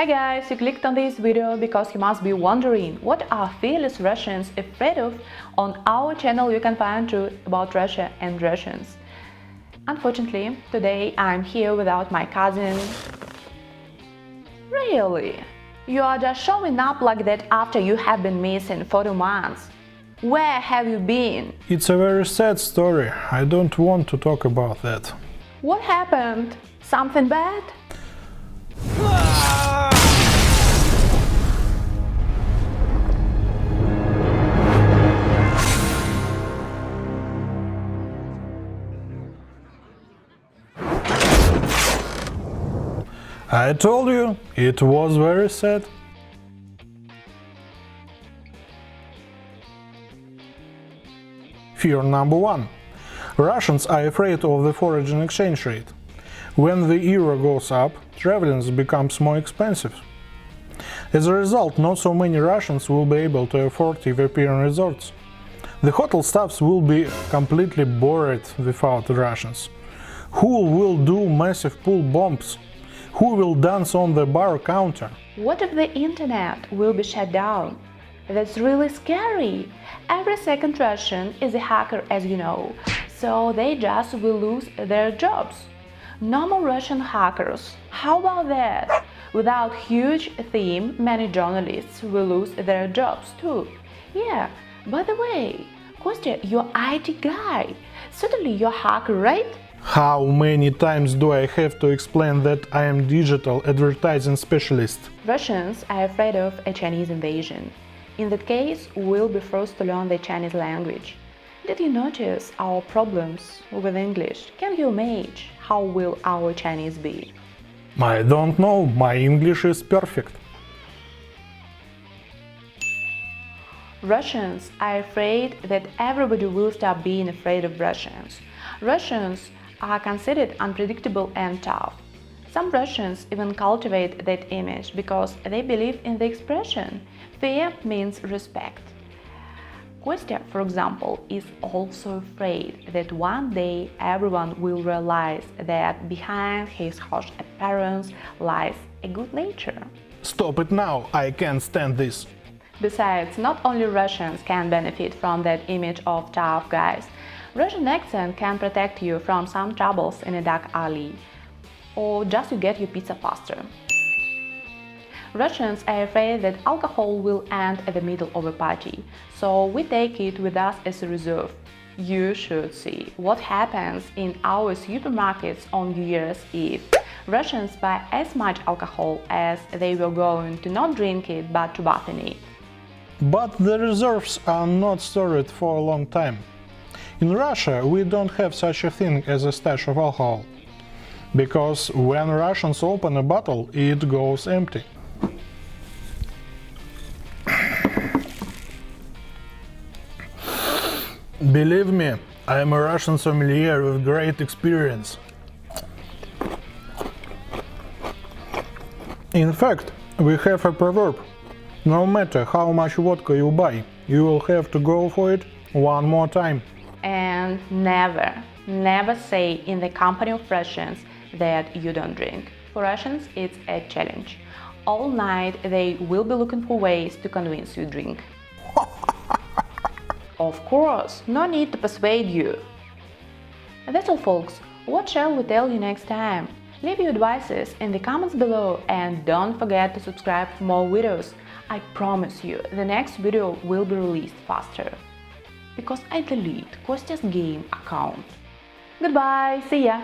Hi guys, you clicked on this video because you must be wondering what are fearless Russians afraid of. On our channel you can find truth about Russia and Russians. Unfortunately, today I'm here without my cousin. Really? You are just showing up like that after you have been missing for 2 months. Where have you been? It's a very sad story. I don't want to talk about that. What happened? Something bad? I told you, it was very sad. Fear number 1. Russians are afraid of the foreign exchange rate. When the euro goes up, traveling becomes more expensive. As a result, not so many Russians will be able to afford European resorts. The hotel staffs will be completely bored without Russians. Who will do massive pool bombs? Who will dance on the bar counter? What if the internet will be shut down? That's really scary. Every second Russian is a hacker, as you know, so they just will lose their jobs. No more Russian hackers. How about that? Without huge theme, many journalists will lose their jobs too. Yeah, by the way, Kostya, you're IT guy. Certainly you're a hacker, right? How many times do I have to explain that I am digital advertising specialist? Russians are afraid of a Chinese invasion. In that case, we'll be forced to learn the Chinese language. Did you notice our problems with English? Can you imagine how will our Chinese be? I don't know, my English is perfect. Russians are afraid that everybody will stop being afraid of Russians. Russians are considered unpredictable and tough. Some Russians even cultivate that image because they believe in the expression "fear means respect." Kostya, for example, is also afraid that one day everyone will realize that behind his harsh appearance lies a good nature. Stop it now, I can't stand this. Besides, not only Russians can benefit from that image of tough guys. Russian accent can protect you from some troubles in a dark alley, or just to get your pizza faster. Russians are afraid that alcohol will end at the middle of a party, so we take it with us as a reserve. You should see what happens in our supermarkets on New Year's Eve. Russians buy as much alcohol as they were going to not drink it but to bath in it. But the reserves are not stored for a long time. In Russia we don't have such a thing as a stash of alcohol, because when Russians open a bottle, it goes empty. Believe me, I am a Russian sommelier with great experience. In fact, we have a proverb: no matter how much vodka you buy, you will have to go for it one more time. And never say in the company of Russians that you don't drink. For Russians, it's a challenge. All night they will be looking for ways to convince you to drink. Of course, no need to persuade you. That's all, folks. What shall we tell you next time? Leave your advices in the comments below and don't forget to subscribe for more videos. I promise you, the next video will be released faster. Because I delete Kostya's game account. Goodbye, see ya!